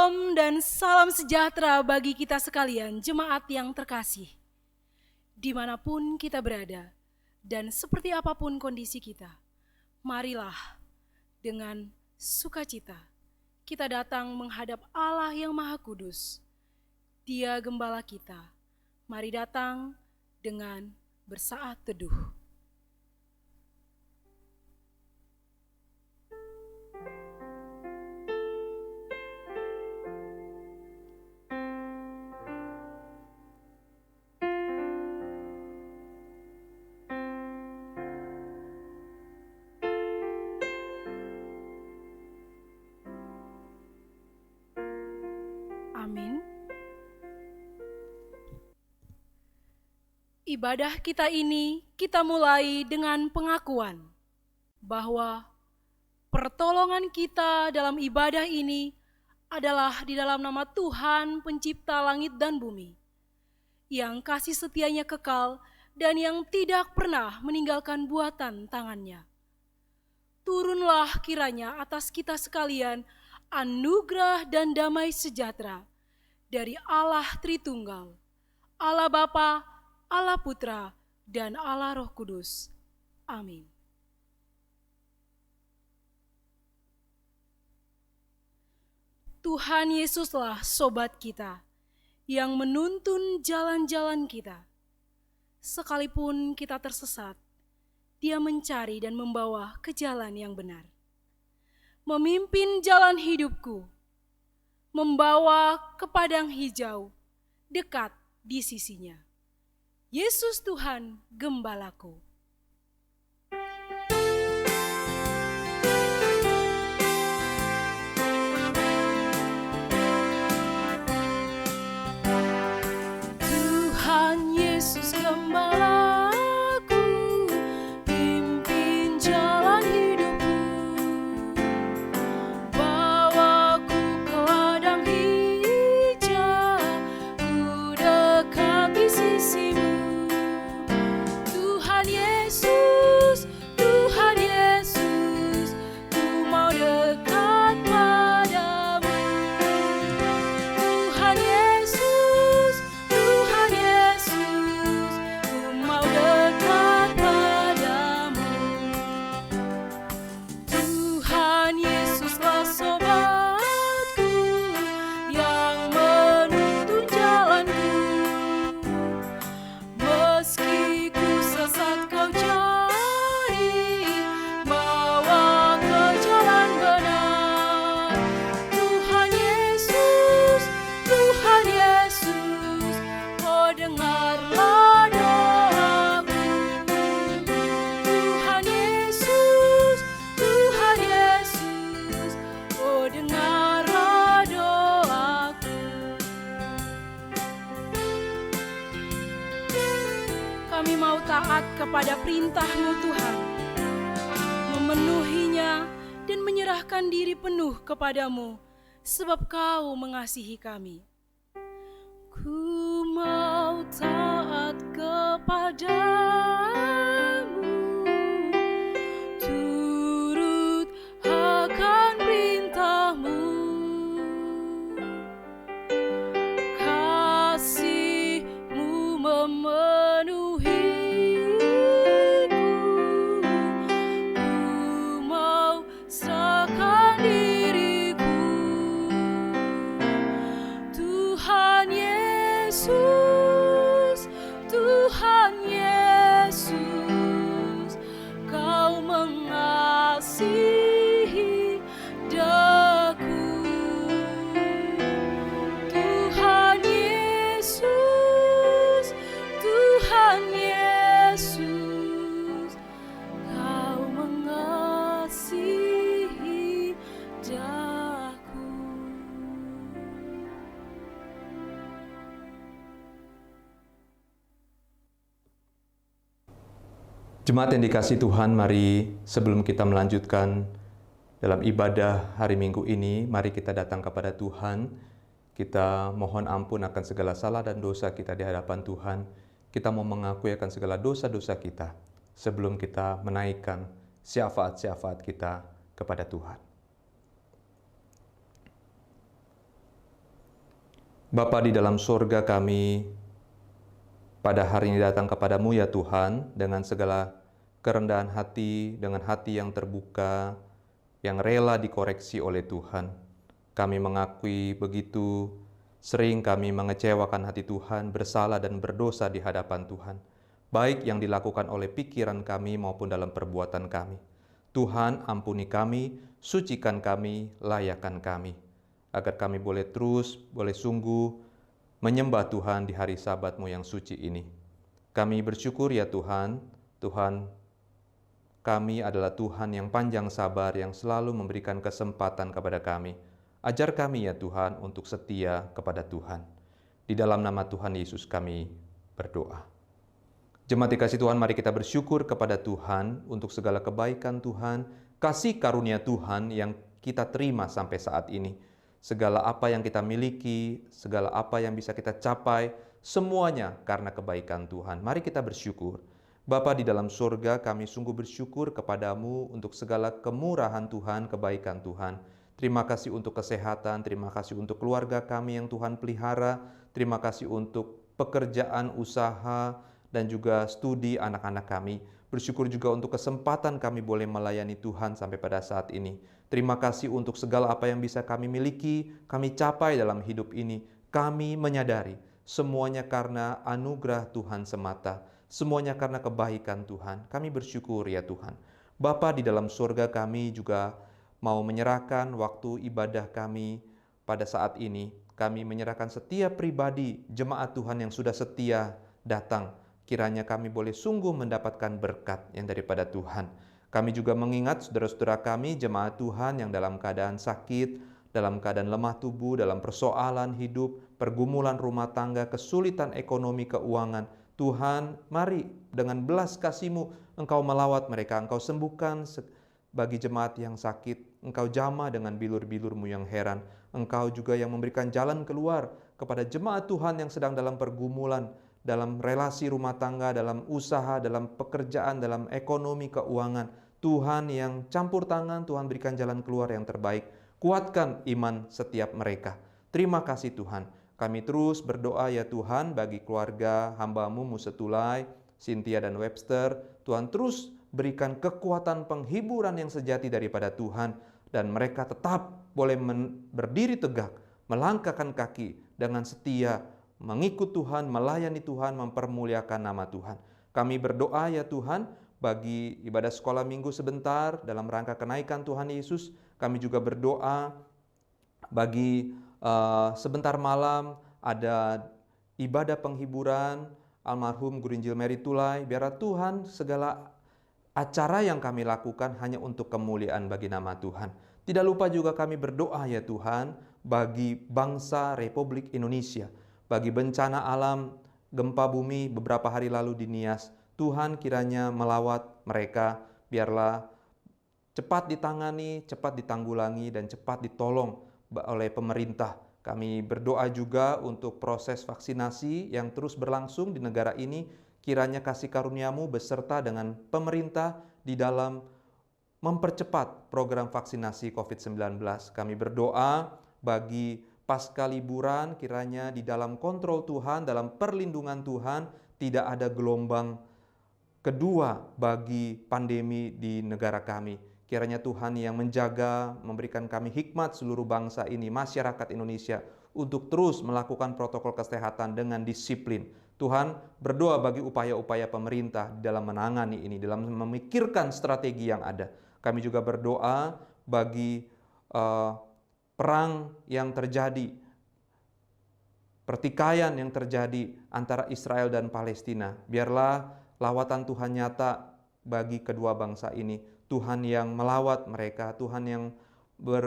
Shalom dan salam sejahtera bagi kita sekalian, jemaat yang terkasih. Dimanapun kita berada dan seperti apapun kondisi kita, marilah dengan sukacita kita datang menghadap Allah yang Maha Kudus. Dia gembala kita. Mari datang dengan bersaat teduh. Amin. Ibadah kita ini kita mulai dengan pengakuan bahwa pertolongan kita dalam ibadah ini adalah di dalam nama Tuhan pencipta langit dan bumi, yang kasih setianya kekal dan yang tidak pernah meninggalkan buatan tangannya. Turunlah kiranya atas kita sekalian anugerah dan damai sejahtera dari Allah Tritunggal, Allah Bapa, Allah Putra, dan Allah Roh Kudus. Amin. Tuhan Yesuslah sobat kita yang menuntun jalan-jalan kita. Sekalipun kita tersesat, Dia mencari dan membawa ke jalan yang benar. Memimpin jalan hidupku, membawa ke padang hijau, dekat di sisinya. Yesus Tuhan gembalaku. Tuhan Yesus gembalaku, pimpin jalan hidupku, bawaku ke ladang hijau, ku dekat di sisimu. Tuhan Yesus, ku mau dekat padamu. Tuhan Yesus, ku mau dekat padamu. Tuhan Yesuslah sobatku yang menuntun jalanku. Meski ku sesat kau cari, bawa ke jalan benar. Tuhan Yesus, oh dengarlah doaku. Tuhan Yesus, oh dengarlah doaku. Kami mau taat kepada perintah-Mu Tuhan, memenuhinya dan menyerahkan diri penuh kepadamu, sebab Kau mengasihi kami. Ku mau taat kepadamu, turut akan perintah-Mu. Kasih-Mu memenuhiku, ku mau serahkan diriku. Tuhan Yesus, Kau mengasihi daku. Tuhan Yesus, Kau mengasihi daku. Jemaat yang dikasihi Tuhan, mari sebelum kita melanjutkan dalam ibadah hari Minggu ini, mari kita datang kepada Tuhan. Kita mohon ampun akan segala salah dan dosa kita di hadapan Tuhan. Kita mau mengakui akan segala dosa-dosa kita sebelum kita menaikkan syafaat-syafaat kita kepada Tuhan. Bapa di dalam surga, kami pada hari ini datang kepadamu ya Tuhan, dengan segala kerendahan hati, dengan hati yang terbuka, yang rela dikoreksi oleh Tuhan. Kami mengakui begitu sering kami mengecewakan hati Tuhan, bersalah dan berdosa di hadapan Tuhan, baik yang dilakukan oleh pikiran kami maupun dalam perbuatan kami. Tuhan, ampuni kami, sucikan kami, layakkan kami, agar kami boleh terus, boleh sungguh menyembah Tuhan di hari Sabat-Mu yang suci ini. Kami bersyukur ya Tuhan, Tuhan kami adalah Tuhan yang panjang sabar, yang selalu memberikan kesempatan kepada kami. Ajar kami ya Tuhan untuk setia kepada Tuhan. Di dalam nama Tuhan Yesus kami berdoa. Jemaat dikasih Tuhan, mari kita bersyukur kepada Tuhan untuk segala kebaikan Tuhan, kasih karunia Tuhan yang kita terima sampai saat ini. Segala apa yang kita miliki, segala apa yang bisa kita capai, semuanya karena kebaikan Tuhan. Mari kita bersyukur. Bapa di dalam surga, kami sungguh bersyukur kepadamu untuk segala kemurahan Tuhan, kebaikan Tuhan. Terima kasih untuk kesehatan, terima kasih untuk keluarga kami yang Tuhan pelihara, terima kasih untuk pekerjaan, usaha, dan juga studi anak-anak kami. Bersyukur juga untuk kesempatan kami boleh melayani Tuhan sampai pada saat ini. Terima kasih untuk segala apa yang bisa kami miliki, kami capai dalam hidup ini. Kami menyadari semuanya karena anugerah Tuhan semata. Semuanya karena kebaikan Tuhan. Kami bersyukur ya Tuhan. Bapa di dalam surga, kami juga mau menyerahkan waktu ibadah kami pada saat ini. Kami menyerahkan setiap pribadi jemaat Tuhan yang sudah setia datang. Kiranya kami boleh sungguh mendapatkan berkat yang daripada Tuhan. Kami juga mengingat saudara-saudara kami, jemaat Tuhan yang dalam keadaan sakit, dalam keadaan lemah tubuh, dalam persoalan hidup, pergumulan rumah tangga, kesulitan ekonomi, keuangan. Tuhan, mari dengan belas kasih-Mu Engkau melawat mereka, Engkau sembuhkan bagi jemaat yang sakit, Engkau jamah dengan bilur-bilur-Mu yang heran. Engkau juga yang memberikan jalan keluar kepada jemaat Tuhan yang sedang dalam pergumulan, dalam relasi rumah tangga, dalam usaha, dalam pekerjaan, dalam ekonomi, keuangan. Tuhan yang campur tangan, Tuhan berikan jalan keluar yang terbaik. Kuatkan iman setiap mereka. Terima kasih Tuhan. Kami terus berdoa ya Tuhan bagi keluarga hamba-Mu Musetulai, Cynthia dan Webster. Tuhan terus berikan kekuatan penghiburan yang sejati daripada Tuhan. Dan mereka tetap boleh berdiri tegak, melangkahkan kaki dengan setia, mengikut Tuhan, melayani Tuhan, mempermuliakan nama Tuhan. Kami berdoa ya Tuhan bagi ibadah sekolah minggu sebentar dalam rangka kenaikan Tuhan Yesus. Kami juga berdoa bagi sebentar malam ada ibadah penghiburan almarhum Guru Injil Mary Tulai. Biarlah Tuhan segala acara yang kami lakukan hanya untuk kemuliaan bagi nama Tuhan. Tidak lupa juga kami berdoa ya Tuhan bagi bangsa Republik Indonesia, bagi bencana alam, gempa bumi beberapa hari lalu di Nias. Tuhan kiranya melawat mereka, biarlah cepat ditangani, cepat ditanggulangi, dan cepat ditolong oleh pemerintah. Kami berdoa juga untuk proses vaksinasi yang terus berlangsung di negara ini. Kiranya kasih karunia-Mu beserta dengan pemerintah di dalam mempercepat program vaksinasi COVID-19. Kami berdoa bagi pasca liburan, kiranya di dalam kontrol Tuhan, dalam perlindungan Tuhan, tidak ada gelombang kedua bagi pandemi di negara kami. Kiranya Tuhan yang menjaga, memberikan kami hikmat seluruh bangsa ini, masyarakat Indonesia, untuk terus melakukan protokol kesehatan dengan disiplin. Tuhan, berdoa bagi upaya-upaya pemerintah dalam menangani ini, dalam memikirkan strategi yang ada. Kami juga berdoa bagi perang yang terjadi, pertikaian yang terjadi antara Israel dan Palestina. Biarlah lawatan Tuhan nyata bagi kedua bangsa ini. Tuhan yang melawat mereka, Tuhan yang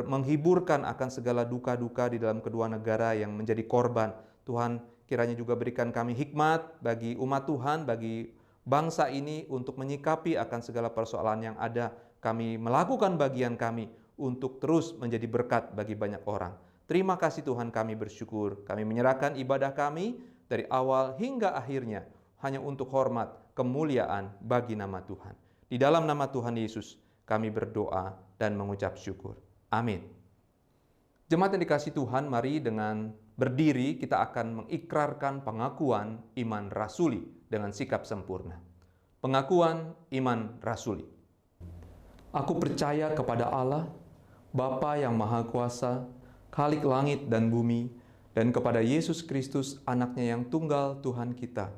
menghiburkan akan segala duka-duka di dalam kedua negara yang menjadi korban. Tuhan kiranya juga berikan kami hikmat bagi umat Tuhan, bagi bangsa ini untuk menyikapi akan segala persoalan yang ada. Kami melakukan bagian kami untuk terus menjadi berkat bagi banyak orang. Terima kasih Tuhan, kami bersyukur. Kami menyerahkan ibadah kami dari awal hingga akhirnya hanya untuk hormat, kemuliaan bagi nama Tuhan. Di dalam nama Tuhan Yesus kami berdoa dan mengucap syukur. Amin. Jemaat yang dikasihi Tuhan, mari dengan berdiri, kita akan mengikrarkan pengakuan iman rasuli dengan sikap sempurna. Pengakuan iman rasuli. Aku percaya kepada Allah, Bapa yang Maha Kuasa, Khalik langit dan bumi, dan kepada Yesus Kristus, anaknya yang tunggal Tuhan kita,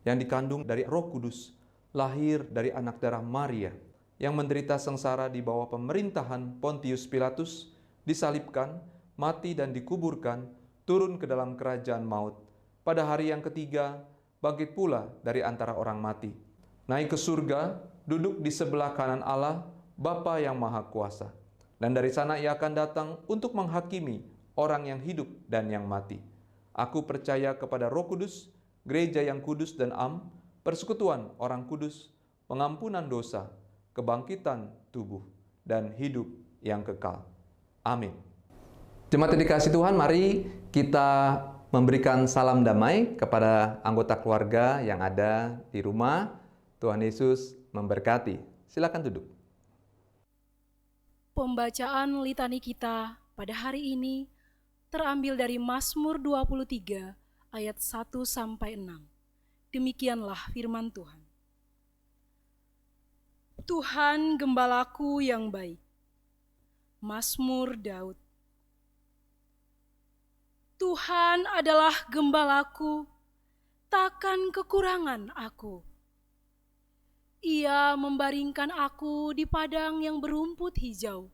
yang dikandung dari Roh Kudus, lahir dari anak darah Maria, yang menderita sengsara di bawah pemerintahan Pontius Pilatus, disalibkan, mati dan dikuburkan, turun ke dalam kerajaan maut. Pada hari yang ketiga, bangkit pula dari antara orang mati. Naik ke surga, duduk di sebelah kanan Allah, Bapa yang Maha Kuasa. Dan dari sana ia akan datang untuk menghakimi orang yang hidup dan yang mati. Aku percaya kepada Roh Kudus, gereja yang kudus dan am, persekutuan orang kudus, pengampunan dosa, kebangkitan tubuh, dan hidup yang kekal. Amin. Jemaat yang dikasihi Tuhan, mari kita memberikan salam damai kepada anggota keluarga yang ada di rumah. Tuhan Yesus memberkati. Silakan duduk. Pembacaan litani kita pada hari ini terambil dari Mazmur 23 ayat 1-6. Demikianlah firman Tuhan. Tuhan gembalaku yang baik. Mazmur Daud. Tuhan adalah gembalaku, takkan kekurangan aku. Ia membaringkan aku di padang yang berumput hijau.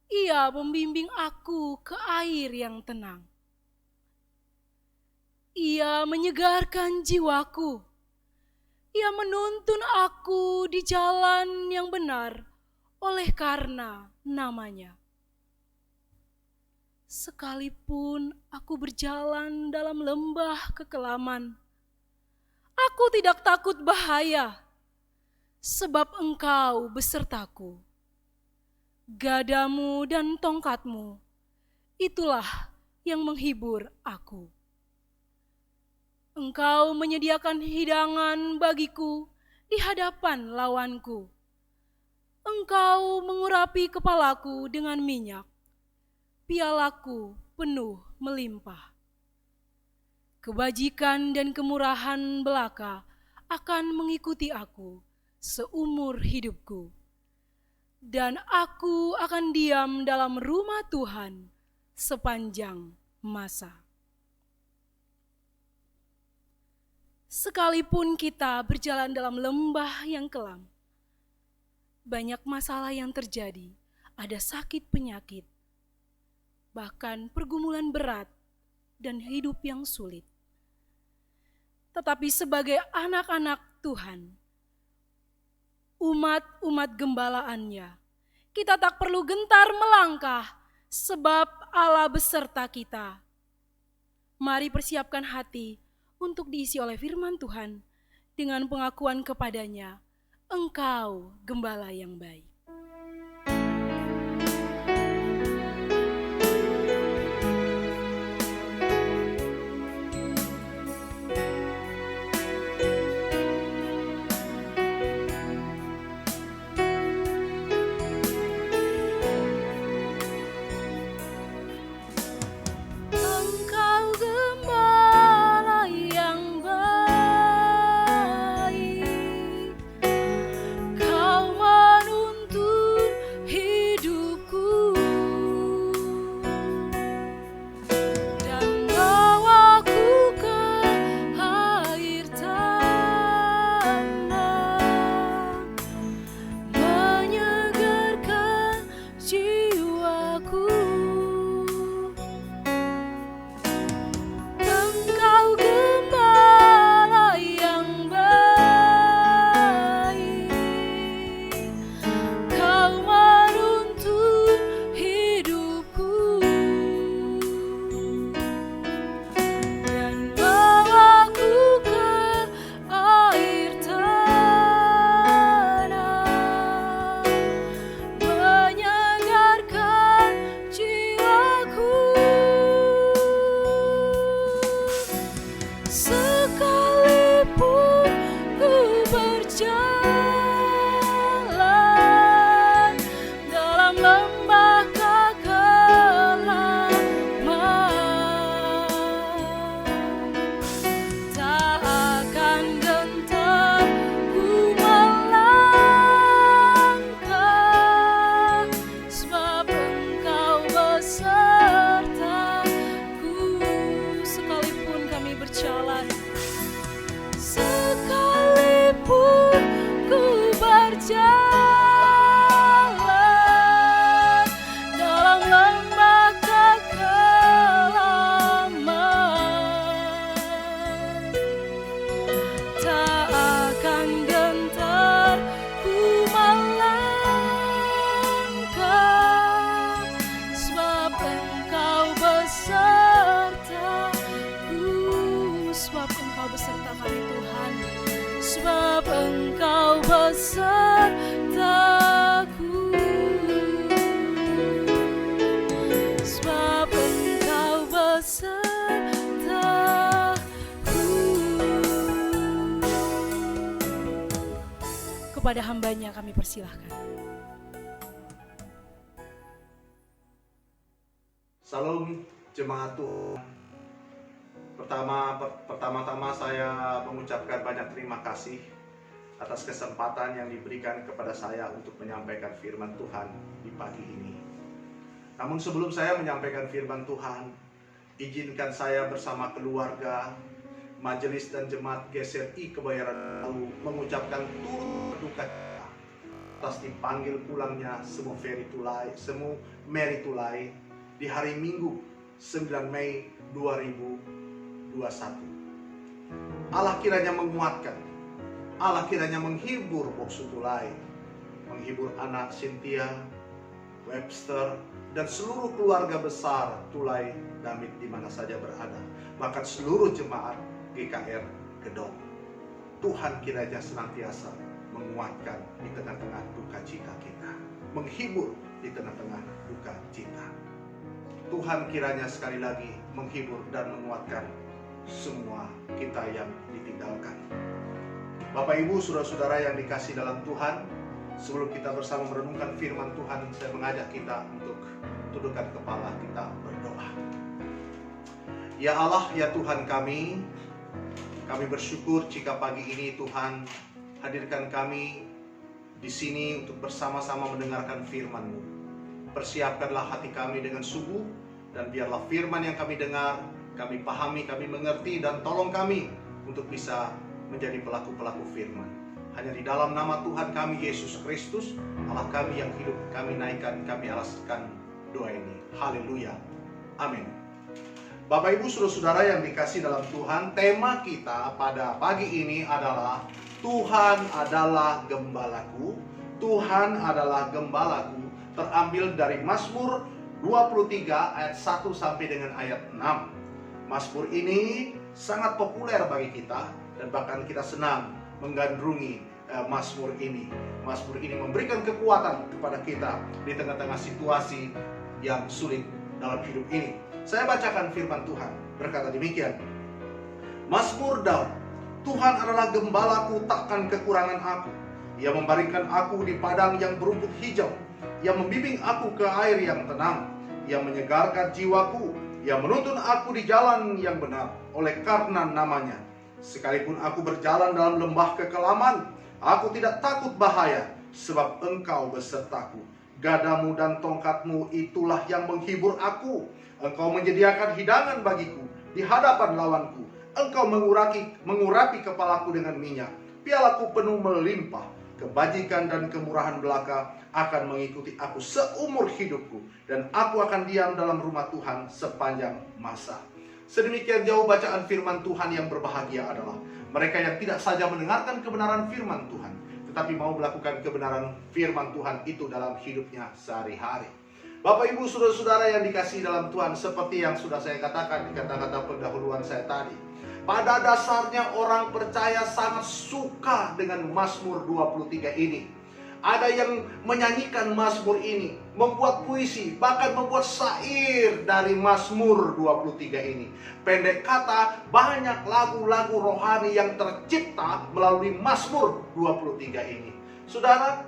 Ia membimbing aku ke air yang tenang. Ia menyegarkan jiwaku. Ia menuntun aku di jalan yang benar oleh karena namanya. Sekalipun aku berjalan dalam lembah kekelaman, aku tidak takut bahaya, sebab Engkau besertaku. Gadamu dan tongkatmu, itulah yang menghibur aku. Engkau menyediakan hidangan bagiku di hadapan lawanku. Engkau mengurapi kepalaku dengan minyak. Pialaku penuh melimpah. Kebajikan dan kemurahan belaka akan mengikuti aku seumur hidupku. Dan aku akan diam dalam rumah Tuhan sepanjang masa. Sekalipun kita berjalan dalam lembah yang kelam, banyak masalah yang terjadi, ada sakit penyakit, bahkan pergumulan berat dan hidup yang sulit. Tetapi sebagai anak-anak Tuhan, umat-umat gembalaannya, kita tak perlu gentar melangkah sebab Allah beserta kita. Mari persiapkan hati untuk diisi oleh firman Tuhan dengan pengakuan kepadanya, Engkau gembala yang baik. Kau menuntun kepada hambanya kami persilahkan. Salam jemaat Tuhan. Pertama-tama saya mengucapkan banyak terima kasih atas kesempatan yang diberikan kepada saya untuk menyampaikan firman Tuhan di pagi ini. Namun sebelum saya menyampaikan firman Tuhan, izinkan saya bersama keluarga, majelis dan jemaat GSRI Kebayoran Baru mengucapkan turut berduka cita atas dipanggil pulangnya semua Mary Tulai di hari Minggu 9 Mei 2021. Allah kiranya menguatkan, Allah kiranya menghibur Boksu Tulai, menghibur anak Cynthia, Webster, dan seluruh keluarga besar Tulai Damit di mana saja berada, bahkan seluruh jemaat GKR Gedong. Tuhan kiranya senantiasa menguatkan di tengah-tengah duka cita kita, menghibur di tengah-tengah duka cita. Tuhan kiranya sekali lagi menghibur dan menguatkan semua kita yang ditinggalkan. Bapak Ibu, saudara-saudara yang dikasih dalam Tuhan, sebelum kita bersama merenungkan firman Tuhan, saya mengajak kita untuk tundukkan kepala kita berdoa. Ya Allah, ya Tuhan kami bersyukur jika pagi ini Tuhan hadirkan kami di sini untuk bersama-sama mendengarkan firman-Mu. Persiapkanlah hati kami dengan sungguh, dan biarlah firman yang kami dengar, kami pahami, kami mengerti, dan tolong kami untuk bisa menjadi pelaku-pelaku firman. Hanya di dalam nama Tuhan kami Yesus Kristus, Allah kami yang hidup, kami naikkan, kami alaskan doa ini. Haleluya. Amin. Bapak Ibu saudara-saudara yang dikasih dalam Tuhan, tema kita pada pagi ini adalah Tuhan adalah gembalaku. Tuhan adalah gembalaku, terambil dari Mazmur 23 ayat 1 sampai dengan ayat 6. Mazmur ini sangat populer bagi kita dan bahkan kita senang menggandrungi Mazmur ini. Mazmur ini memberikan kekuatan kepada kita di tengah-tengah situasi yang sulit dalam hidup ini. Saya bacakan firman Tuhan, berkata demikian. Mazmur Daud, Tuhan adalah gembalaku, takkan kekurangan aku. Ia membaringkan aku di padang yang berumput hijau. Ia membimbing aku ke air yang tenang. Ia menyegarkan jiwaku. Ia menuntun aku di jalan yang benar oleh karena namanya. Sekalipun aku berjalan dalam lembah kekelaman, aku tidak takut bahaya, sebab Engkau besertaku. Gadamu dan tongkatmu itulah yang menghibur aku. Engkau menyediakan hidangan bagiku di hadapan lawanku. Engkau mengurapi kepalaku dengan minyak. Pialaku penuh melimpah. Kebajikan dan kemurahan belaka akan mengikuti aku seumur hidupku, dan aku akan diam dalam rumah Tuhan sepanjang masa. Sedemikian jauh bacaan firman Tuhan. Yang berbahagia adalah mereka yang tidak saja mendengarkan kebenaran firman Tuhan, tetapi mau melakukan kebenaran firman Tuhan itu dalam hidupnya sehari-hari. Bapak Ibu saudara-saudara yang dikasihi dalam Tuhan, seperti yang sudah saya katakan di kata-kata pendahuluan saya tadi, pada dasarnya orang percaya sangat suka dengan Mazmur 23 ini. Ada yang menyanyikan Mazmur ini, membuat puisi, bahkan membuat syair dari Mazmur 23 ini. Pendek kata, banyak lagu-lagu rohani yang tercipta melalui Mazmur 23 ini. Saudara,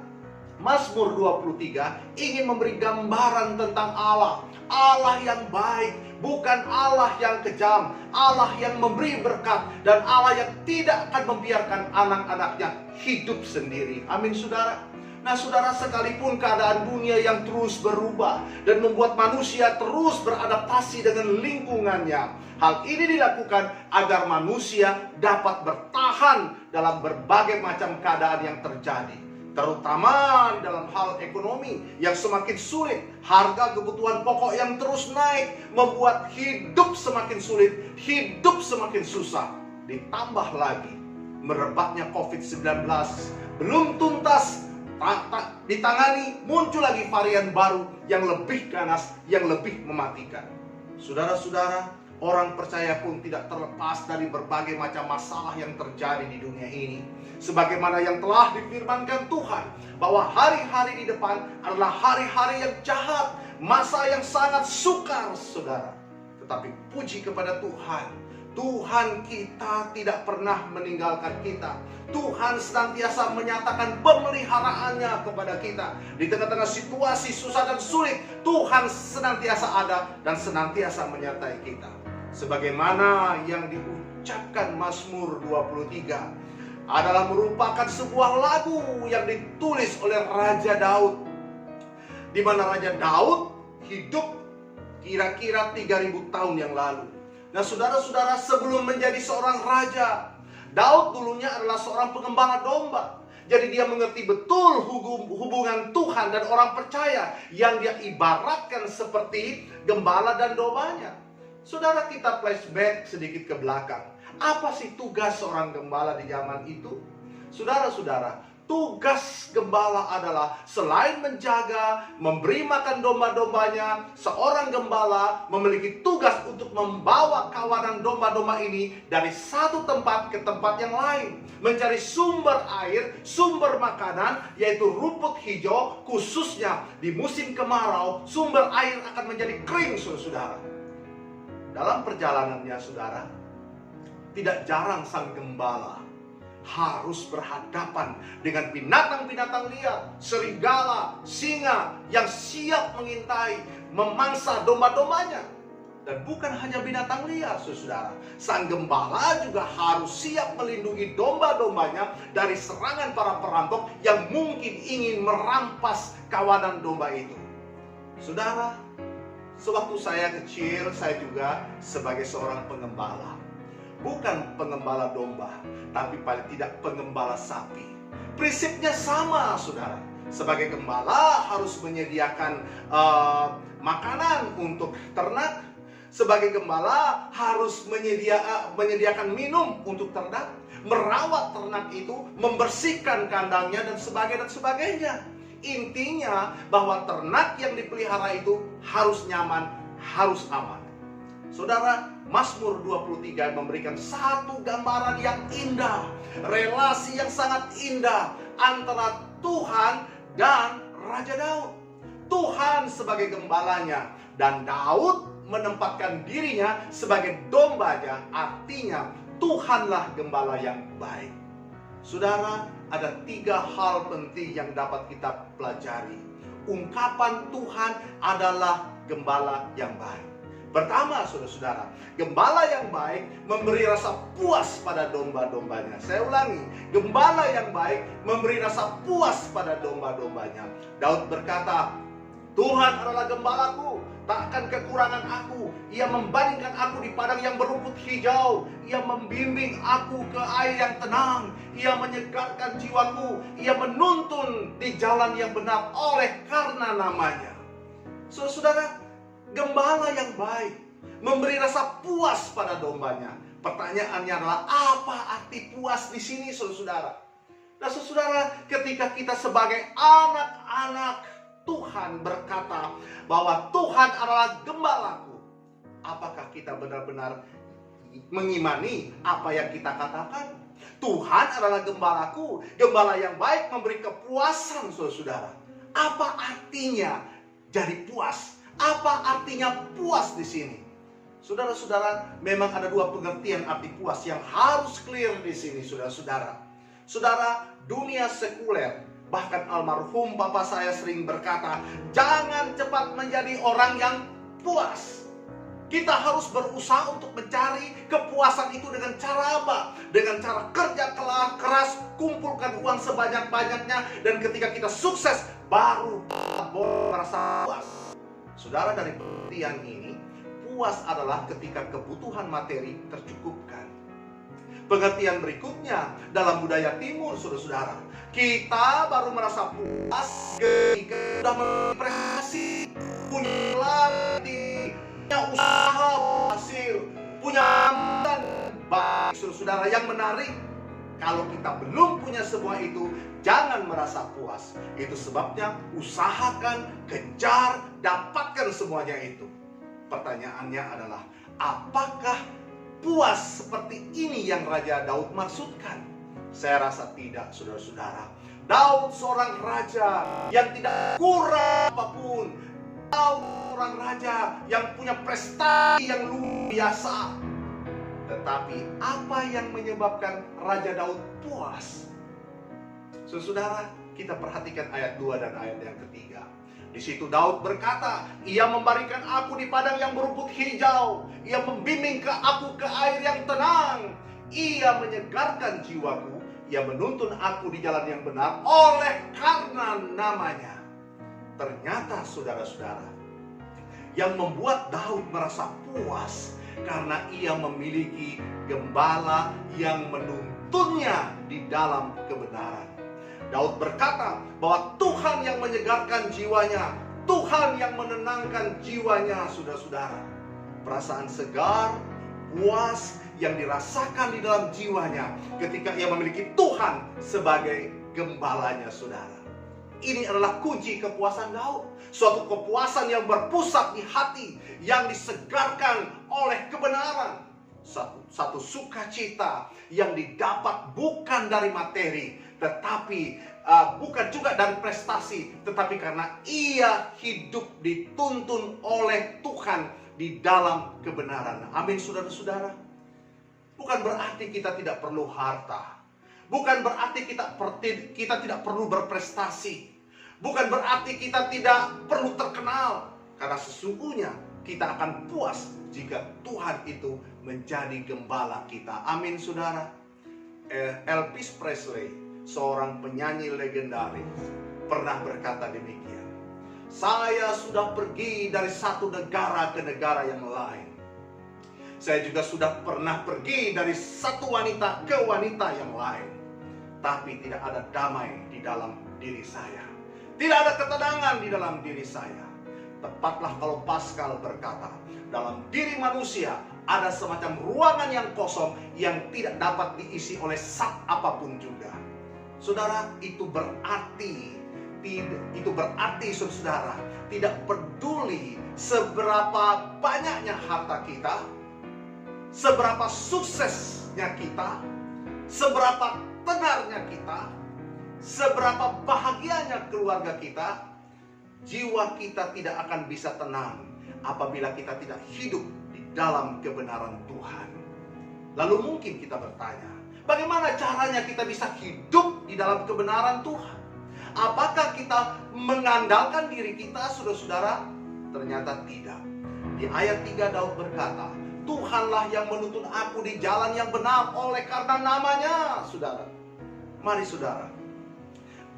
Mazmur 23 ingin memberi gambaran tentang Allah. Allah yang baik, bukan Allah yang kejam. Allah yang memberi berkat, dan Allah yang tidak akan membiarkan anak-anaknya hidup sendiri. Amin saudara. Nah saudara, sekalipun keadaan dunia yang terus berubah dan membuat manusia terus beradaptasi dengan lingkungannya, hal ini dilakukan agar manusia dapat bertahan dalam berbagai macam keadaan yang terjadi, terutama di dalam hal ekonomi yang semakin sulit. Harga kebutuhan pokok yang terus naik membuat hidup semakin sulit, hidup semakin susah. Ditambah lagi merebaknya COVID-19 belum tuntas ditangani, muncul lagi varian baru yang lebih ganas, yang lebih mematikan. Saudara-saudara, orang percaya pun tidak terlepas dari berbagai macam masalah yang terjadi di dunia ini. Sebagaimana yang telah difirmankan Tuhan, bahwa hari-hari di depan adalah hari-hari yang jahat, masa yang sangat sukar, saudara. Tetapi puji kepada Tuhan, Tuhan kita tidak pernah meninggalkan kita. Tuhan senantiasa menyatakan pemeliharaannya kepada kita. Di tengah-tengah situasi susah dan sulit, Tuhan senantiasa ada dan senantiasa menyertai kita. Sebagaimana yang diucapkan Mazmur 23 adalah merupakan sebuah lagu yang ditulis oleh Raja Daud, di mana Raja Daud hidup kira-kira 3000 tahun yang lalu. Nah, saudara-saudara, sebelum menjadi seorang raja, Daud dulunya adalah seorang pengembala domba. Jadi dia mengerti betul hubungan Tuhan dan orang percaya yang dia ibaratkan seperti gembala dan dombanya. Saudara, kita flashback sedikit ke belakang. Apa sih tugas seorang gembala di zaman itu? Saudara-saudara, tugas gembala adalah selain menjaga, memberi makan domba-dombanya, seorang gembala memiliki tugas untuk membawa kawanan domba-domba ini dari satu tempat ke tempat yang lain, mencari sumber air, sumber makanan, yaitu rumput hijau. Khususnya di musim kemarau, sumber air akan menjadi kering, saudara. Dalam perjalanannya, saudara, tidak jarang sang gembala harus berhadapan dengan binatang-binatang liar, serigala, singa yang siap mengintai, memangsa domba-dombanya. Dan bukan hanya binatang liar, saudara. Sang gembala juga harus siap melindungi domba-dombanya dari serangan para perampok yang mungkin ingin merampas kawanan domba itu. Saudara, sewaktu saya kecil, saya juga sebagai seorang pengembala. Bukan pengembala domba, tapi paling tidak pengembala sapi. Prinsipnya sama, saudara. Sebagai gembala harus menyediakan makanan untuk ternak. Sebagai gembala harus menyediakan minum untuk ternak, merawat ternak itu, membersihkan kandangnya dan sebagainya. Intinya bahwa ternak yang dipelihara itu harus nyaman, harus aman. Saudara, Mazmur 23 memberikan satu gambaran yang indah, relasi yang sangat indah antara Tuhan dan Raja Daud. Tuhan sebagai gembalanya dan Daud menempatkan dirinya sebagai dombanya, artinya Tuhanlah gembala yang baik. Saudara, ada 3 hal penting yang dapat kita pelajari. Ungkapan Tuhan adalah gembala yang baik. Pertama, saudara-saudara, gembala yang baik memberi rasa puas pada domba-dombanya. Saya ulangi, gembala yang baik memberi rasa puas pada domba-dombanya. Daud berkata, Tuhan adalah gembalaku, tak akan kekurangan aku. Ia membaringkan aku di padang yang berumput hijau. Ia membimbing aku ke air yang tenang. Ia menyegarkan jiwaku. Ia menuntun di jalan yang benar oleh karena namanya. Saudara, gembala yang baik memberi rasa puas pada dombanya. Pertanyaannya adalah, apa arti puas di sini, saudara? Nah, saudara, ketika kita sebagai anak-anak Tuhan berkata bahwa Tuhan adalah gembalaku, apakah kita benar-benar mengimani apa yang kita katakan? Tuhan adalah gembalaku, gembala yang baik memberi kepuasan, saudara. Apa artinya jadi puas? Apa artinya puas di sini? Saudara-saudara, memang ada 2 pengertian arti puas yang harus clear di sini, saudara-saudara. Saudara, dunia sekuler, bahkan almarhum Bapak saya sering berkata, jangan cepat menjadi orang yang puas. Kita harus berusaha untuk mencari kepuasan itu dengan cara apa? Dengan cara kerja keras, kumpulkan uang sebanyak-banyaknya, dan ketika kita sukses, baru merasa puas. Saudara, dari pengertian ini, puas adalah ketika kebutuhan materi tercukupkan. Pengertian berikutnya dalam budaya timur, saudara-saudara, kita baru merasa puas ketika sudah berprestasi, punya latih, punya usaha hasil, punya dan baik, saudara-saudara. Yang menarik, kalau kita belum punya semua itu, jangan merasa puas. Itu sebabnya usahakan, kejar, dapatkan semuanya itu. Pertanyaannya adalah, apakah puas seperti ini yang Raja Daud maksudkan? Saya rasa tidak, saudara-saudara. Daud seorang raja yang tidak kurang apapun. Daud seorang raja yang punya prestasi yang luar biasa. Tetapi apa yang menyebabkan Raja Daud puas? Saudara, kita perhatikan ayat 2 dan ayat yang ketiga. Di situ Daud berkata, ia membarikan aku di padang yang berumput hijau. Ia membimbing aku ke air yang tenang. Ia menyegarkan jiwaku. Ia menuntun aku di jalan yang benar oleh karena namanya. Ternyata saudara-saudara, yang membuat Daud merasa puas karena ia memiliki gembala yang menuntunnya di dalam kebenaran. Daud berkata bahwa Tuhan yang menyegarkan jiwanya, Tuhan yang menenangkan jiwanya, saudara-saudara. Perasaan segar, puas yang dirasakan di dalam jiwanya ketika ia memiliki Tuhan sebagai gembalanya, saudara. Ini adalah kunci kepuasan Daud. Suatu kepuasan yang berpusat di hati, yang disegarkan oleh kebenaran. Satu sukacita yang didapat bukan dari materi, tetapi bukan juga dari prestasi, tetapi karena ia hidup dituntun oleh Tuhan di dalam kebenaran. Amin, saudara-saudara. Bukan berarti kita tidak perlu harta. Bukan berarti kita tidak perlu berprestasi. Bukan berarti kita tidak perlu terkenal. Karena sesungguhnya kita akan puas jika Tuhan itu menjadi gembala kita. Amin, saudara. Elvis Presley, seorang penyanyi legendaris, pernah berkata demikian. Saya sudah pergi dari satu negara ke negara yang lain. Saya juga sudah pernah pergi dari satu wanita ke wanita yang lain. Tapi tidak ada damai di dalam diri saya. Tidak ada ketenangan di dalam diri saya. Tepatlah kalau Pascal berkata, dalam diri manusia ada semacam ruangan yang kosong yang tidak dapat diisi oleh zat apapun juga. Saudara, itu berarti saudara, tidak peduli seberapa banyaknya harta kita, seberapa suksesnya kita, seberapa tenarnya kita, seberapa bahagianya keluarga kita, jiwa kita tidak akan bisa tenang apabila kita tidak hidup di dalam kebenaran Tuhan. Lalu mungkin kita bertanya, bagaimana caranya kita bisa hidup di dalam kebenaran Tuhan? Apakah kita mengandalkan diri kita, saudara-saudara? Ternyata tidak. Di ayat 3 Daud berkata, Tuhanlah yang menuntun aku di jalan yang benar oleh karena namanya. Saudara, mari saudara,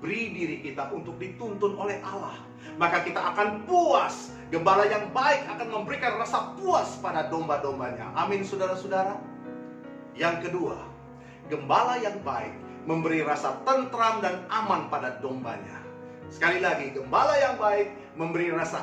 beri diri kita untuk dituntun oleh Allah. Maka kita akan puas. Gembala yang baik akan memberikan rasa puas pada domba-dombanya. Amin, saudara-saudara. Yang kedua, gembala yang baik memberi rasa tentram dan aman pada dombanya. Sekali lagi, gembala yang baik memberi rasa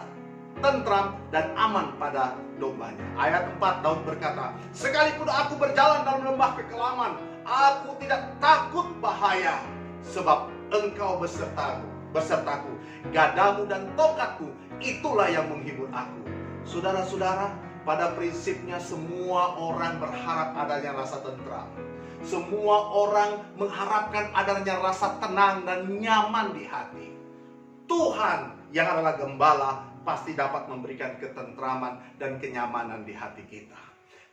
tentram dan aman pada dombanya. Ayat 4 Daud berkata, sekalipun aku berjalan dalam lembah kekelaman, aku tidak takut bahaya, sebab Engkau besertaku, gadamu dan tongkatku, itulah yang menghibur aku. Saudara-saudara, pada prinsipnya semua orang berharap adanya rasa tentram. Semua orang mengharapkan adanya rasa tenang dan nyaman di hati. Tuhan yang adalah gembala pasti dapat memberikan ketentraman dan kenyamanan di hati kita.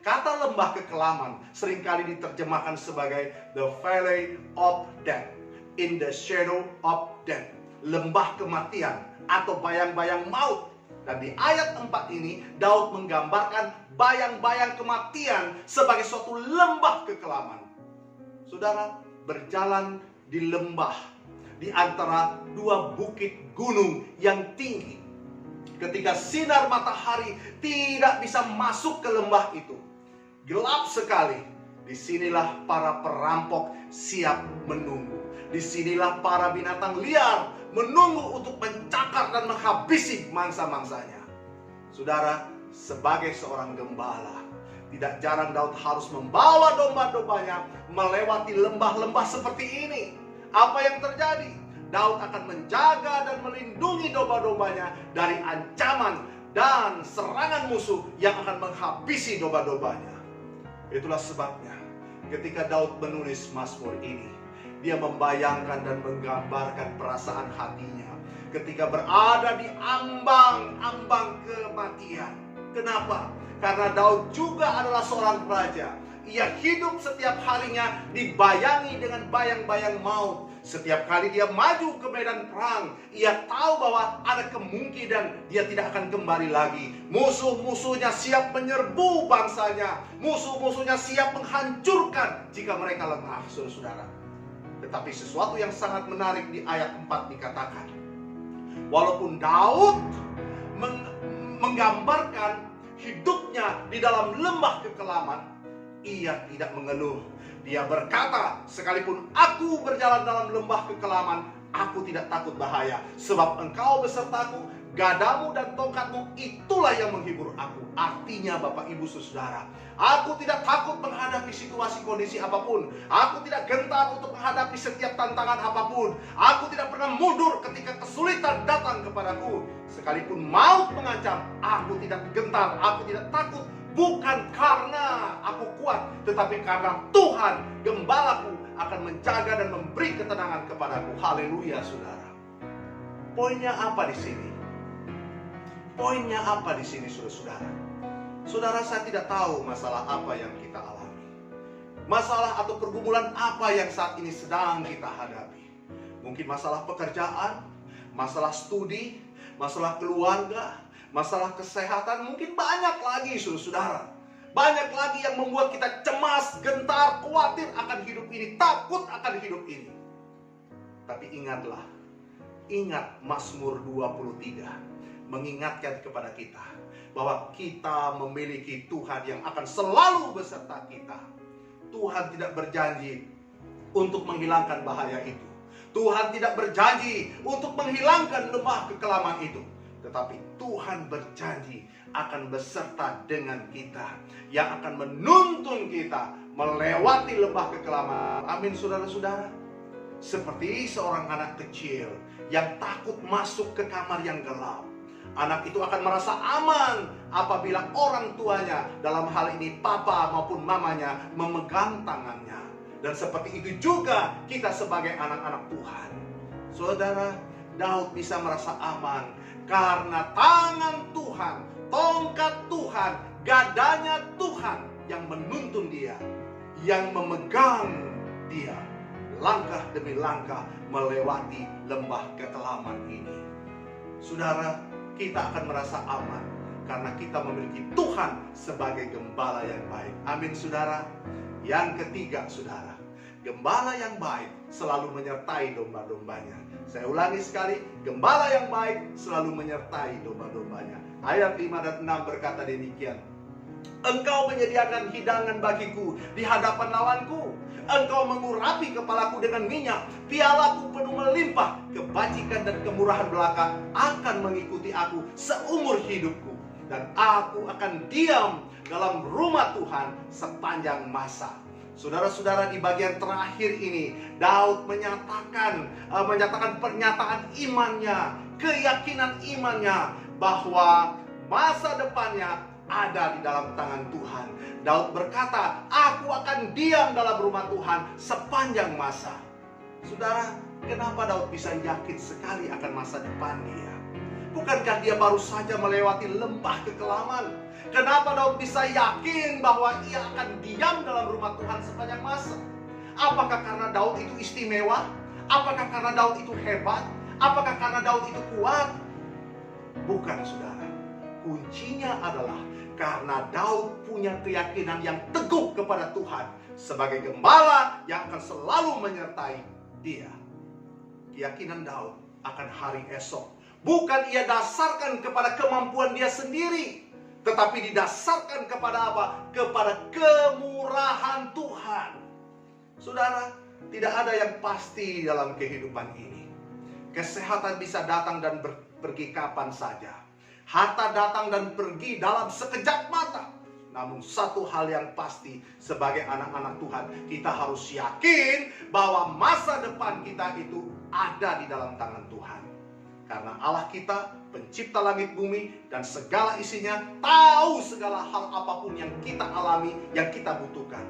Kata lembah kekelaman seringkali diterjemahkan sebagai the valley of death, in the shadow of death, lembah kematian atau bayang-bayang maut. Dan di ayat 4 ini Daud menggambarkan bayang-bayang kematian sebagai suatu lembah kekelaman. Saudara, berjalan di lembah di antara dua bukit gunung yang tinggi. Ketika sinar matahari tidak bisa masuk ke lembah itu, gelap sekali. Disinilah para perampok siap menunggu. Disinilah para binatang liar menunggu untuk mencakar dan menghabisi mangsa-mangsanya. Saudara, sebagai seorang gembala, tidak jarang Daud harus membawa domba-dombanya melewati lembah-lembah seperti ini. Apa yang terjadi? Daud akan menjaga dan melindungi domba-dombanya dari ancaman dan serangan musuh yang akan menghabisi domba-dombanya. Itulah sebabnya ketika Daud menulis Mazmur ini, dia membayangkan dan menggambarkan perasaan hatinya ketika berada di ambang-ambang kematian. Kenapa? Karena Daud juga adalah seorang raja. ia hidup setiap harinya dibayangi dengan bayang-bayang maut. Setiap kali dia maju ke medan perang, ia tahu bahwa ada kemungkinan dia tidak akan kembali lagi. Musuh-musuhnya siap menyerbu bangsanya. Musuh-musuhnya siap menghancurkan jika mereka lengah, saudara-saudara. Tetapi sesuatu yang sangat menarik di ayat 4 dikatakan, walaupun Daud menggambarkan hidupnya di dalam lembah kekelaman, ia tidak mengeluh. Dia berkata, sekalipun aku berjalan dalam lembah kekelaman, aku tidak takut bahaya, sebab engkau besertaku, gadamu dan tongkatmu itulah yang menghibur aku. Artinya Bapak Ibu Saudara, aku tidak takut menghadapi situasi kondisi apapun. Aku tidak gentar untuk menghadapi setiap tantangan apapun. Aku tidak pernah mundur ketika kesulitan datang kepadaku. Sekalipun maut mengancam, aku tidak gentar, aku tidak takut. Bukan karena aku kuat, tetapi karena Tuhan gembalaku akan menjaga dan memberi ketenangan kepadaku. Haleluya, saudara. Poinnya apa di sini? Poinnya apa di sini, saudara? Saudara, saya tidak tahu masalah apa yang kita alami. Masalah atau pergumulan apa yang saat ini sedang kita hadapi. Mungkin masalah pekerjaan, masalah studi, masalah keluarga, masalah kesehatan, mungkin banyak lagi, saudara. Banyak lagi yang membuat kita cemas, gentar, khawatir akan hidup ini, takut akan hidup ini. Tapi ingatlah, ingat Mazmur 23 mengingatkan kepada kita bahwa kita memiliki Tuhan yang akan selalu beserta kita. Tuhan tidak berjanji untuk menghilangkan bahaya itu. Tuhan tidak berjanji untuk menghilangkan lembah kekelaman itu. Tetapi Tuhan berjanji akan beserta dengan kita, yang akan menuntun kita melewati lembah kekelaman. Amin, saudara-saudara. Seperti seorang anak kecil yang takut masuk ke kamar yang gelap. Anak itu akan merasa aman apabila orang tuanya, dalam hal ini papa maupun mamanya, memegang tangannya. Dan seperti itu juga kita sebagai anak-anak Tuhan. Saudara, Daud bisa merasa aman karena tangan Tuhan, tongkat Tuhan, gadanya Tuhan yang menuntun dia, yang memegang dia langkah demi langkah melewati lembah kekelaman ini. Saudara, kita akan merasa aman karena kita memiliki Tuhan sebagai gembala yang baik. Amin, saudara. Yang ketiga, saudara, gembala yang baik selalu menyertai domba-dombanya. Saya ulangi sekali, gembala yang baik selalu menyertai domba-dombanya. Ayat 5 dan 6 berkata demikian, Engkau menyediakan hidangan bagiku di hadapan lawanku. Engkau mengurapi kepalaku dengan minyak, pialaku penuh melimpah. Kebajikan dan kemurahan belaka akan mengikuti aku seumur hidupku, dan aku akan diam dalam rumah Tuhan sepanjang masa. Saudara-saudara, di bagian terakhir ini Daud menyatakan pernyataan imannya, keyakinan imannya bahwa masa depannya ada di dalam tangan Tuhan. Daud berkata, aku akan diam dalam rumah Tuhan sepanjang masa. Saudara, kenapa Daud bisa yakin sekali akan masa depan dia? Bukankah dia baru saja melewati lembah kekelaman? Kenapa Daud bisa yakin bahwa ia akan diam dalam rumah Tuhan sepanjang masa? Apakah karena Daud itu istimewa? Apakah karena Daud itu hebat? Apakah karena Daud itu kuat? Bukan, saudara. Kuncinya adalah karena Daud punya keyakinan yang teguh kepada Tuhan sebagai gembala yang akan selalu menyertai dia. Keyakinan Daud akan hari esok bukan ia dasarkan kepada kemampuan dia sendiri, tetapi didasarkan kepada apa? Kepada kemurahan Tuhan. Saudara, tidak ada yang pasti dalam kehidupan ini. Kesehatan bisa datang dan pergi kapan saja. Harta datang dan pergi dalam sekejap mata. Namun satu hal yang pasti, sebagai anak-anak Tuhan, kita harus yakin bahwa masa depan kita itu ada di dalam tangan Tuhan. Karena Allah kita, pencipta langit bumi dan segala isinya, tahu segala hal apapun yang kita alami, yang kita butuhkan.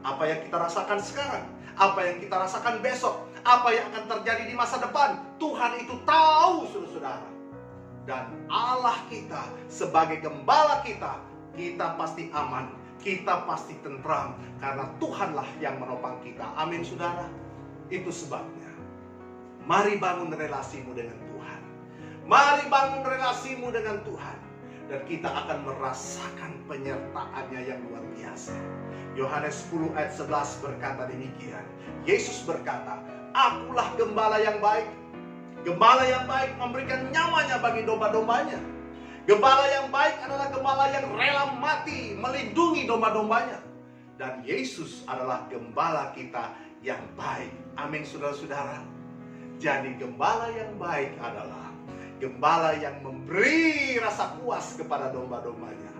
Apa yang kita rasakan sekarang, apa yang kita rasakan besok, apa yang akan terjadi di masa depan, Tuhan itu tahu, saudara-saudara. Dan Allah kita sebagai gembala kita, kita pasti aman. kita pasti tentram karena Tuhanlah yang menopang kita. Amin saudara. Itu sebabnya mari bangun relasimu dengan Tuhan. Mari bangun relasimu dengan Tuhan. Dan kita akan merasakan penyertaannya yang luar biasa. Yohanes 10 ayat 11 berkata demikian. Yesus berkata, akulah gembala yang baik. Gembala yang baik memberikan nyawanya bagi domba-dombanya. Gembala yang baik adalah gembala yang rela mati melindungi domba-dombanya. Dan Yesus adalah gembala kita yang baik. Amin saudara-saudara. Jadi gembala yang baik adalah gembala yang memberi rasa puas kepada domba-dombanya.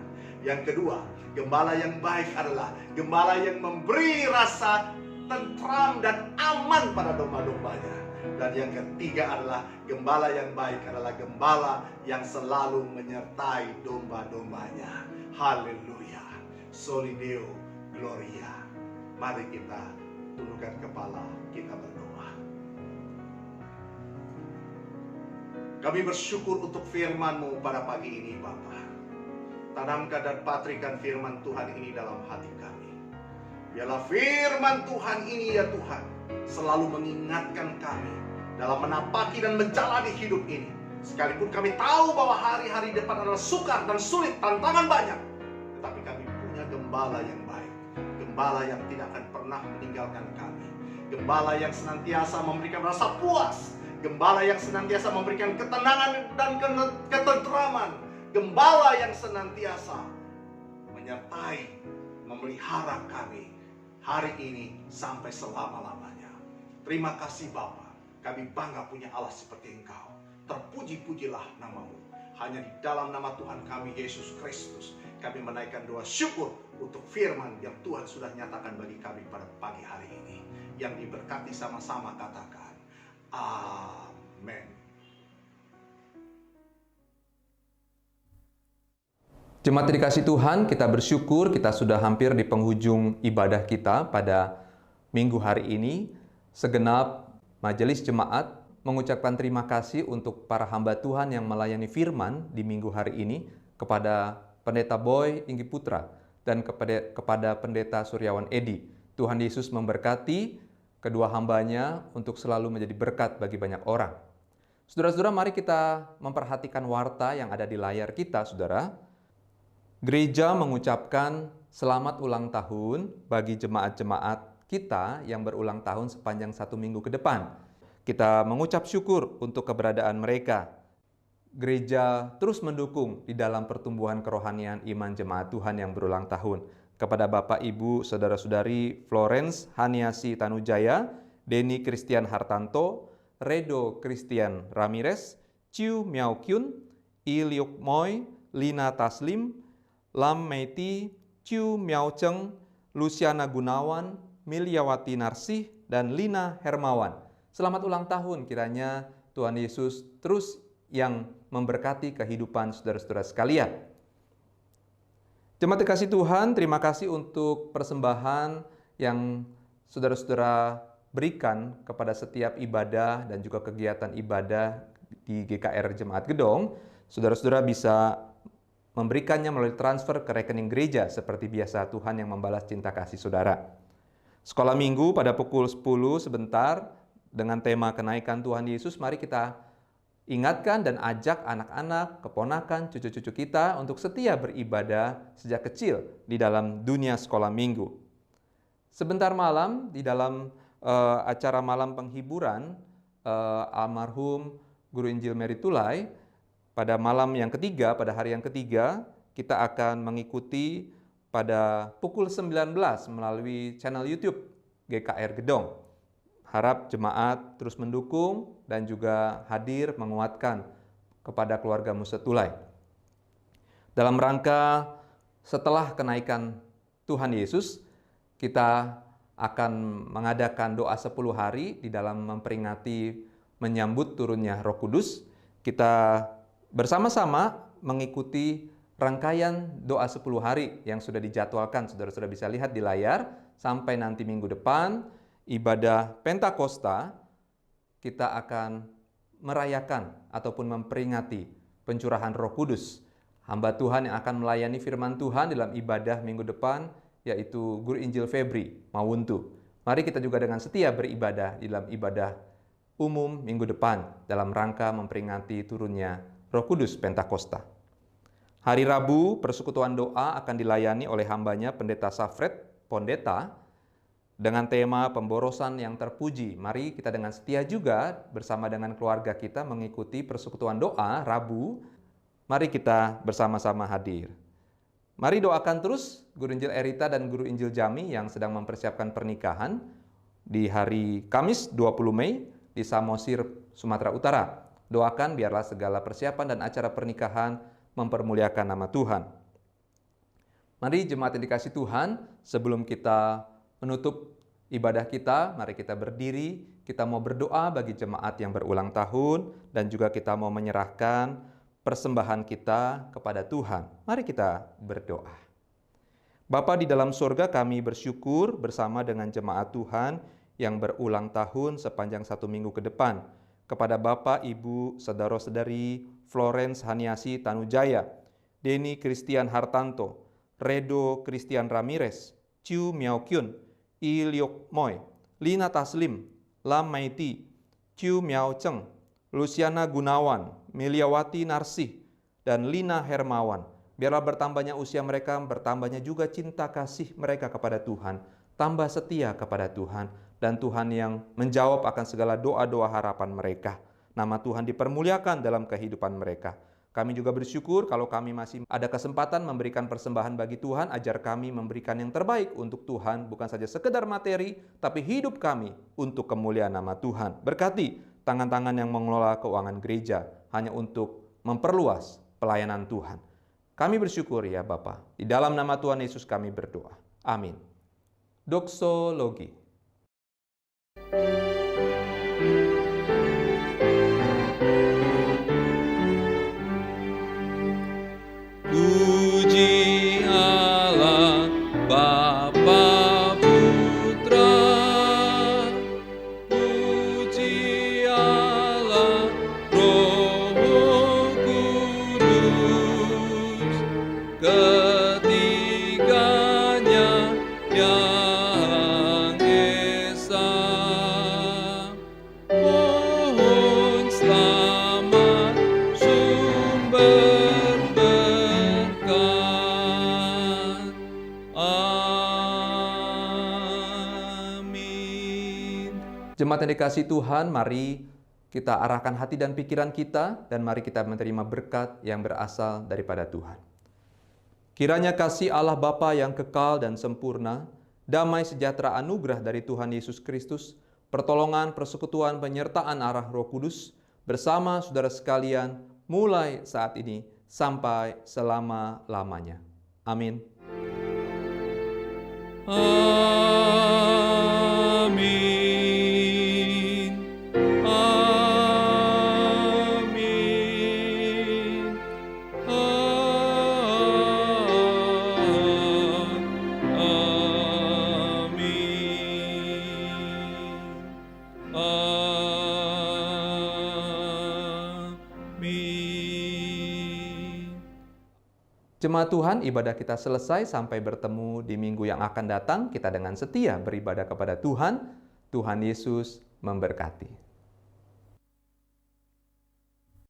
Yang kedua, gembala yang baik adalah gembala yang memberi rasa tentram dan aman pada domba-dombanya. Dan yang ketiga adalah gembala yang baik adalah gembala yang selalu menyertai domba-dombanya. Haleluya. Soli Deo Gloria. Mari kita tundukkan kepala, kita berdoa. Kami bersyukur untuk firman-Mu pada pagi ini Bapa. Tanamkan dan patrikan firman Tuhan ini dalam hati kami. Biarlah firman Tuhan ini ya Tuhan selalu mengingatkan kami dalam menapaki dan menjalani hidup ini. Sekalipun kami tahu bahwa hari-hari depan adalah sukar dan sulit, tantangan banyak. Tetapi kami punya gembala yang baik. Gembala yang tidak akan pernah meninggalkan kami. Gembala yang senantiasa memberikan rasa puas. Gembala yang senantiasa memberikan ketenangan dan ketentraman. Gembala yang senantiasa menyertai, memelihara kami hari ini sampai selama-lamanya. Terima kasih Bapa. Kami bangga punya Allah seperti Engkau. Terpuji-pujilah nama-Mu. Hanya di dalam nama Tuhan kami Yesus Kristus kami menaikkan doa syukur untuk firman yang Tuhan sudah nyatakan bagi kami pada pagi hari ini. Yang diberkati sama-sama katakan amin. Jemaat dikasih Tuhan, kita bersyukur kita sudah hampir di penghujung ibadah kita pada minggu hari ini. Segenap majelis jemaat mengucapkan terima kasih untuk para hamba Tuhan yang melayani firman di minggu hari ini, kepada Pendeta Boy Inggi Putra dan kepada Pendeta Suryawan Edi. Tuhan Yesus memberkati kedua hambanya untuk selalu menjadi berkat bagi banyak orang. Saudara-saudara, mari kita memperhatikan warta yang ada di layar kita, saudara. Gereja mengucapkan selamat ulang tahun bagi jemaat-jemaat kita yang berulang tahun sepanjang 1 minggu ke depan. Kita mengucap syukur untuk keberadaan mereka. Gereja terus mendukung di dalam pertumbuhan kerohanian iman jemaat Tuhan yang berulang tahun. Kepada Bapak, Ibu, Saudara-saudari Florence Haniasi Tanujaya, Denny Christian Hartanto, Redo Christian Ramirez, Chiu Miao Kyun, I Liuk Moy, Lina Taslim, Lam Meiti, Chiu Miao Cheng, Luciana Gunawan, Milyawati Narsih, dan Lina Hermawan. Selamat ulang tahun, kiranya Tuhan Yesus terus yang memberkati kehidupan saudara-saudara sekalian. Jemaat dikasih Tuhan, terima kasih untuk persembahan yang saudara-saudara berikan kepada setiap ibadah dan juga kegiatan ibadah di GKR Jemaat Gedong. Saudara-saudara bisa memberikannya melalui transfer ke rekening gereja seperti biasa. Tuhan yang membalas cinta kasih saudara. Sekolah minggu pada pukul 10 sebentar dengan tema kenaikan Tuhan Yesus. Mari kita ingatkan dan ajak anak-anak, keponakan, cucu-cucu kita untuk setia beribadah sejak kecil di dalam dunia sekolah minggu. Sebentar malam di dalam acara malam penghiburan almarhum Guru Injil Mary Tulay, pada malam yang ketiga, pada hari yang ketiga, kita akan mengikuti pada pukul 19 melalui channel YouTube GKR Gedong. Harap jemaat terus mendukung dan juga hadir menguatkan kepada keluarga Musa Tulay. Dalam rangka setelah kenaikan Tuhan Yesus, kita akan mengadakan doa 10 hari di dalam memperingati menyambut turunnya Roh Kudus. Kita bersama-sama mengikuti rangkaian doa 10 hari yang sudah dijadwalkan. Saudara-saudara bisa lihat di layar sampai nanti minggu depan. Ibadah Pentakosta, kita akan merayakan ataupun memperingati pencurahan Roh Kudus hamba Tuhan yang akan melayani firman Tuhan dalam ibadah minggu depan, yaitu Guru Injil Febri Mawuntu. Mari kita juga dengan setia beribadah di dalam ibadah umum minggu depan dalam rangka memperingati turunnya Roh Kudus Pentakosta. Hari Rabu, persekutuan doa akan dilayani oleh hambanya Pendeta Safred Pondeta dengan tema pemborosan yang terpuji. Mari kita dengan setia juga bersama dengan keluarga kita mengikuti persekutuan doa Rabu. Mari kita bersama-sama hadir. Mari doakan terus Guru Injil Erita dan Guru Injil Jami yang sedang mempersiapkan pernikahan di hari Kamis 20 Mei di Samosir, Sumatera Utara. Doakan biarlah segala persiapan dan acara pernikahan mempermuliakan nama Tuhan. Mari jemaat yang dikasih Tuhan, sebelum kita menutup ibadah kita, mari kita berdiri, kita mau berdoa bagi jemaat yang berulang tahun, dan juga kita mau menyerahkan persembahan kita kepada Tuhan. Mari kita berdoa. Bapa di dalam surga, kami bersyukur bersama dengan jemaat Tuhan yang berulang tahun sepanjang 1 minggu ke depan. Kepada Bapak, Ibu, Saudara-saudari Florence Haniasi Tanujaya, Denny Christian Hartanto, Redo Christian Ramirez, Chiu Miao Kyun, I Liok Moy, Lina Taslim, Lam Maiti, Chiu Miao Cheng, Luciana Gunawan, Miliawati Narsih, dan Lina Hermawan. Biarlah bertambahnya usia mereka, bertambahnya juga cinta kasih mereka kepada Tuhan, tambah setia kepada Tuhan, dan Tuhan yang menjawab akan segala doa-doa harapan mereka. Nama Tuhan dipermuliakan dalam kehidupan mereka. Kami juga bersyukur kalau kami masih ada kesempatan memberikan persembahan bagi Tuhan, ajar kami memberikan yang terbaik untuk Tuhan, bukan saja sekedar materi, tapi hidup kami untuk kemuliaan nama Tuhan. Berkati tangan-tangan yang mengelola keuangan gereja hanya untuk memperluas pelayanan Tuhan. Kami bersyukur ya Bapa. Di dalam nama Tuhan Yesus kami berdoa. Amin. Doksologi. Puji Allah Bapa Putra, puji Allah Roh Kudus, ketiganya yang esa. Mohon selamat sumber berkat. Amin. Jemaat yang dikasih Tuhan, mari kita arahkan hati dan pikiran kita, dan mari kita menerima berkat yang berasal daripada Tuhan. Kiranya kasih Allah Bapa yang kekal dan sempurna, damai sejahtera anugerah dari Tuhan Yesus Kristus, pertolongan, persekutuan, penyertaan arah Roh Kudus, bersama saudara sekalian, mulai saat ini sampai selama-lamanya. Amin. Amin. Amin. Amin. Jemaat Tuhan, ibadah kita selesai. Sampai bertemu di minggu yang akan datang. Kita dengan setia beribadah kepada Tuhan. Tuhan Yesus memberkati.